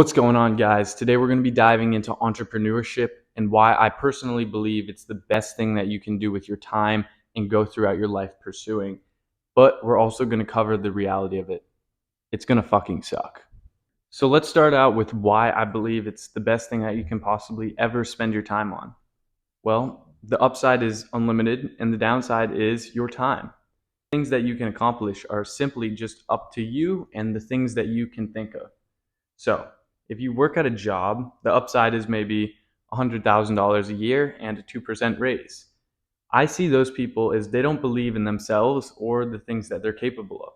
What's going on, guys? Today we're going to be diving into entrepreneurship and why I personally believe it's the best thing that you can do with your time and go throughout your life pursuing. But we're also going to cover the reality of it. It's going to fucking suck. So let's start out with why I believe it's the best thing that you can possibly ever spend your time on. Well, the upside is unlimited and the downside is your time. Things that you can accomplish are simply just up to you and the things that you can think of. So, if you work at a job, the upside is maybe $100,000 a year and a 2% raise. I see those people as they don't believe in themselves or the things that they're capable of.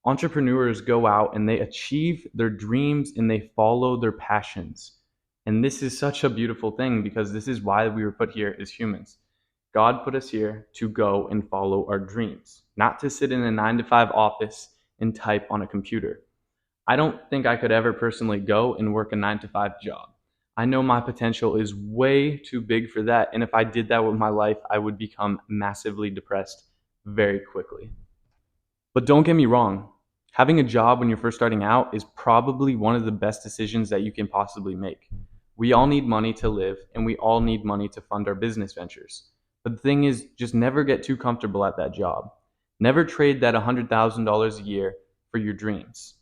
Entrepreneurs go out and they achieve their dreams and they follow their passions. And this is such a beautiful thing because this is why we were put here as humans. God put us here to go and follow our dreams, not to sit in a 9 to 5 office and type on a computer. I don't think I could ever personally go and work a 9 to 5 job. I know my potential is way too big for that. And if I did that with my life, I would become massively depressed very quickly. But don't get me wrong, having a job when you're first starting out is probably one of the best decisions that you can possibly make. We all need money to live, and we all need money to fund our business ventures. But the thing is, just never get too comfortable at that job. Never trade that $100,000 a year for your dreams.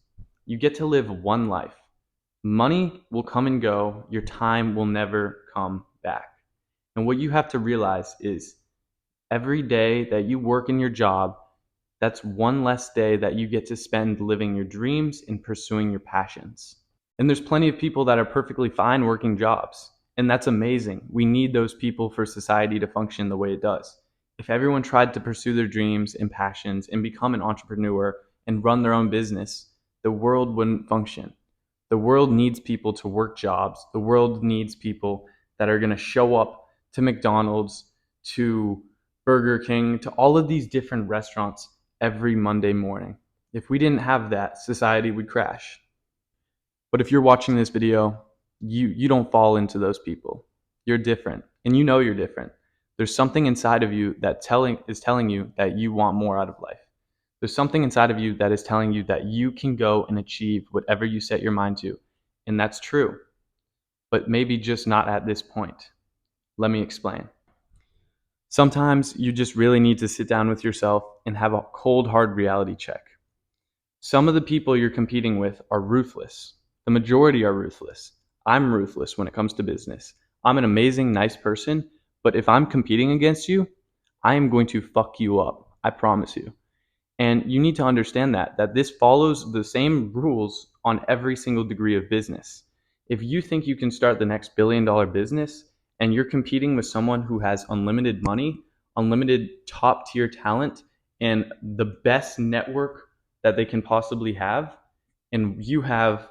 You get to live one life. Money will come and go. Your time will never come back. And what you have to realize is every day that you work in your job, that's one less day that you get to spend living your dreams and pursuing your passions. And there's plenty of people that are perfectly fine working jobs. And that's amazing. We need those people for society to function the way it does. If everyone tried to pursue their dreams and passions and become an entrepreneur and run their own business, the world wouldn't function. The world needs people to work jobs. The world needs people that are going to show up to McDonald's, to Burger King, to all of these different restaurants every Monday morning. If we didn't have that, society would crash. But if you're watching this video, you don't fall into those people. You're different, and you know you're different. There's something inside of you that is telling you that you want more out of life. There's something inside of you that is telling you that you can go and achieve whatever you set your mind to. And that's true, but maybe just not at this point. Let me explain. Sometimes you just really need to sit down with yourself and have a cold, hard reality check. Some of the people you're competing with are ruthless. The majority are ruthless. I'm ruthless when it comes to business. I'm an amazing, nice person, but if I'm competing against you, I am going to fuck you up. I promise you. And you need to understand that this follows the same rules on every single degree of business. If you think you can start the next $1 billion business and you're competing with someone who has unlimited money, unlimited top tier talent, and the best network that they can possibly have, and you have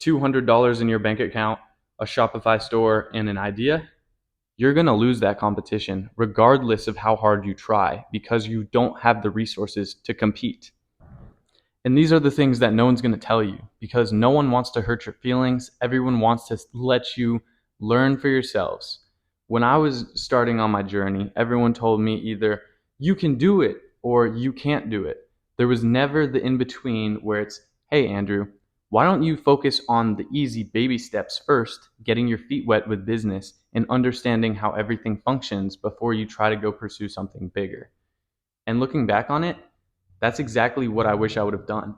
$200 in your bank account, a Shopify store, and an idea, you're going to lose that competition regardless of how hard you try because you don't have the resources to compete. And these are the things that no one's going to tell you because no one wants to hurt your feelings. Everyone wants to let you learn for yourselves. When I was starting on my journey, everyone told me either you can do it or you can't do it. There was never the in between where it's, hey, Andrew, why don't you focus on the easy baby steps first, getting your feet wet with business and understanding how everything functions before you try to go pursue something bigger. And looking back on it, that's exactly what I wish I would have done.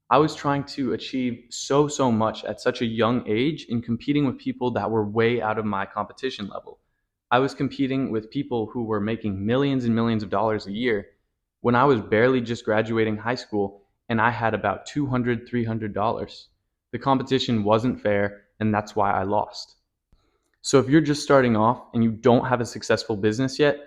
I was trying to achieve so much at such a young age and competing with people that were way out of my competition level. I was competing with people who were making millions and millions of dollars a year when I was barely just graduating high school and I had about $200, $300. The competition wasn't fair, and that's why I lost. So if you're just starting off and you don't have a successful business yet,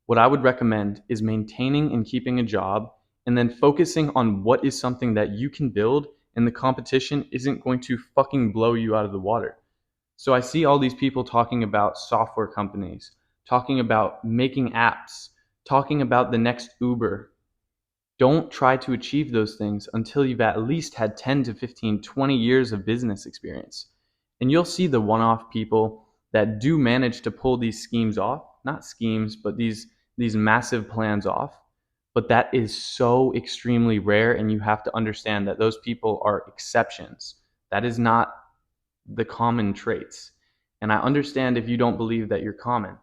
what I would recommend is maintaining and keeping a job and then focusing on what is something that you can build and the competition isn't going to fucking blow you out of the water. So I see all these people talking about software companies, talking about making apps, talking about the next Uber. Don't try to achieve those things until you've at least had 10 to 15, 20 years of business experience. And you'll see the one-off people that do manage to pull these schemes off, not schemes, but these massive plans off. But that is so extremely rare, and you have to understand that those people are exceptions. That is not the common traits. And I understand if you don't believe that you're common,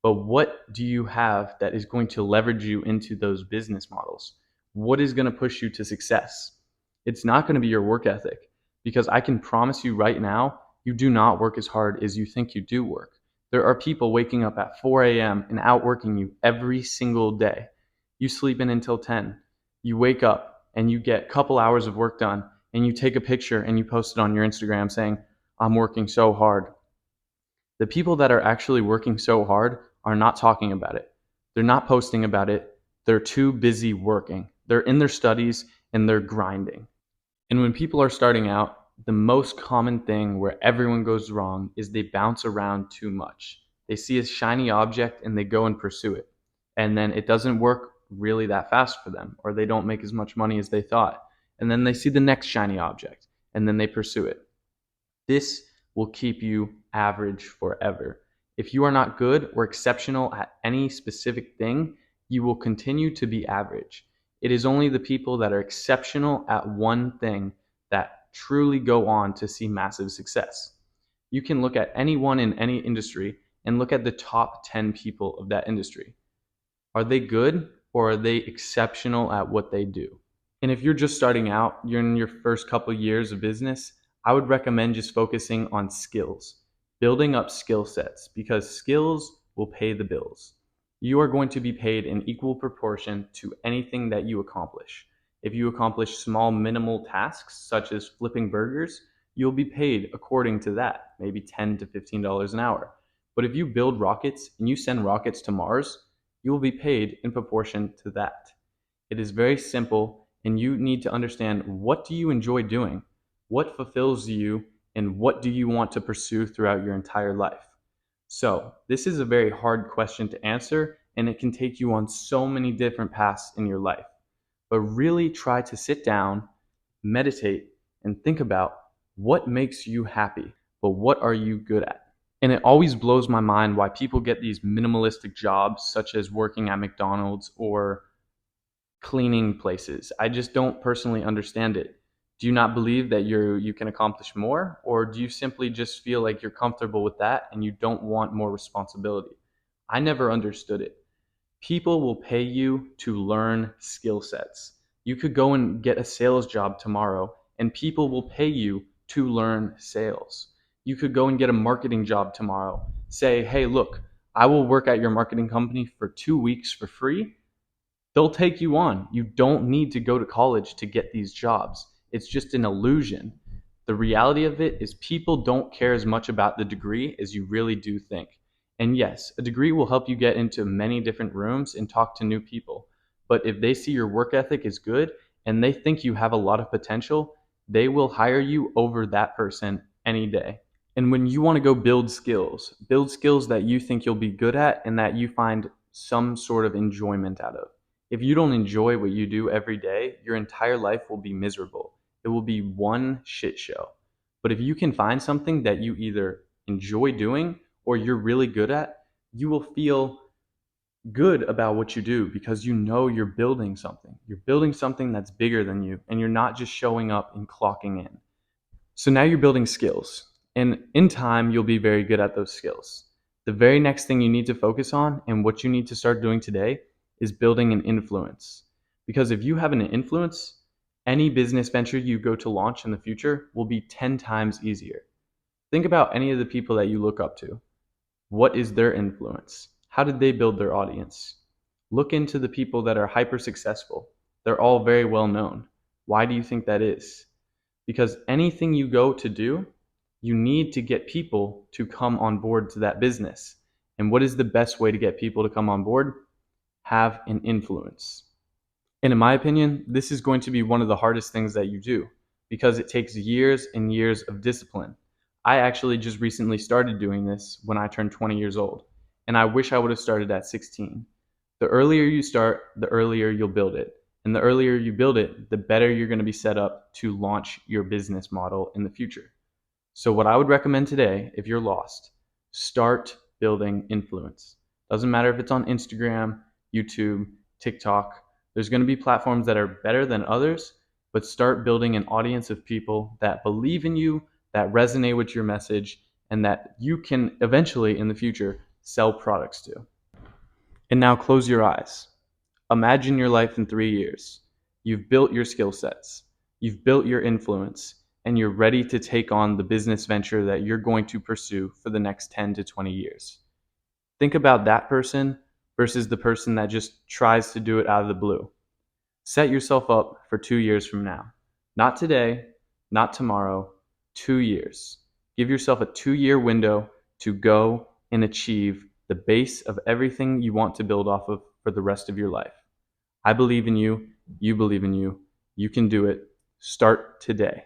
but what do you have that is going to leverage you into those business models? What is going to push you to success? It's not going to be your work ethic, because I can promise you right now, you do not work as hard as you think you do work. There are people waking up at 4 a.m. and outworking you every single day. You sleep in until 10. You wake up and you get a couple hours of work done, and you take a picture and you post it on your Instagram saying, I'm working so hard. The people that are actually working so hard are not talking about it. They're not posting about it. They're too busy working. They're in their studies and they're grinding. And when people are starting out, the most common thing where everyone goes wrong is they bounce around too much. They see a shiny object and they go and pursue it. And then it doesn't work really that fast for them, or they don't make as much money as they thought. And then they see the next shiny object and then they pursue it. This will keep you average forever. If you are not good or exceptional at any specific thing, you will continue to be average. It is only the people that are exceptional at one thing that truly go on to see massive success. You can look at anyone in any industry and look at the top 10 people of that industry. Are they good, or are they exceptional at what they do? And if you're just starting out, you're in your first couple years of business, I would recommend just focusing on skills, building up skill sets, because skills will pay the bills. You are going to be paid in equal proportion to anything that you accomplish. If you accomplish small, minimal tasks, such as flipping burgers, you'll be paid according to that, maybe $10 to $15 an hour. But if you build rockets and you send rockets to Mars, you will be paid in proportion to that. It is very simple, and you need to understand, what do you enjoy doing? What fulfills you, and what do you want to pursue throughout your entire life? So, this is a very hard question to answer, and it can take you on so many different paths in your life. But really try to sit down, meditate, and think about what makes you happy, but what are you good at? And it always blows my mind why people get these minimalistic jobs, such as working at McDonald's or cleaning places. I just don't personally understand it. Do you not believe that you can accomplish more, or do you simply just feel like you're comfortable with that and you don't want more responsibility? I never understood it. People will pay you to learn skill sets. You could go and get a sales job tomorrow, and people will pay you to learn sales. You could go and get a marketing job tomorrow. Say, hey, look, I will work at your marketing company for 2 weeks for free. They'll take you on. You don't need to go to college to get these jobs. It's just an illusion. The reality of it is, people don't care as much about the degree as you really do think. And yes, a degree will help you get into many different rooms and talk to new people. But if they see your work ethic is good and they think you have a lot of potential, they will hire you over that person any day. And when you want to go build skills that you think you'll be good at and that you find some sort of enjoyment out of. If you don't enjoy what you do every day, your entire life will be miserable. It will be one shit show. But if you can find something that you either enjoy doing or you're really good at, you will feel good about what you do, because you know you're building something. You're building something that's bigger than you, and you're not just showing up and clocking in. So now you're building skills, and in time, you'll be very good at those skills. The very next thing you need to focus on, and what you need to start doing today, is building an influence. Because if you have an influence, any business venture you go to launch in the future will be 10 times easier. Think about any of the people that you look up to. What is their influence? How did they build their audience? Look into the people that are hyper successful. They're all very well known. Why do you think that is? Because anything you go to do, you need to get people to come on board to that business. And what is the best way to get people to come on board? Have an influence. And in my opinion, this is going to be one of the hardest things that you do, because it takes years and years of discipline. I actually just recently started doing this when I turned 20 years old, and I wish I would have started at 16. The earlier you start, the earlier you'll build it. And the earlier you build it, the better you're going to be set up to launch your business model in the future. So what I would recommend today, if you're lost, start building influence. Doesn't matter if it's on Instagram, YouTube, TikTok. There's going to be platforms that are better than others, but start building an audience of people that believe in you, that resonate with your message and that you can eventually in the future sell products to. And now close your eyes. Imagine your life in 3 years. You've built your skill sets, you've built your influence, and you're ready to take on the business venture that you're going to pursue for the next 10 to 20 years. Think about that person versus the person that just tries to do it out of the blue. Set yourself up for 2 years from now. Not today, not tomorrow, 2 years. Give yourself a 2-year window to go and achieve the base of everything you want to build off of for the rest of your life. I believe in you. You believe in you. You can do it. Start today.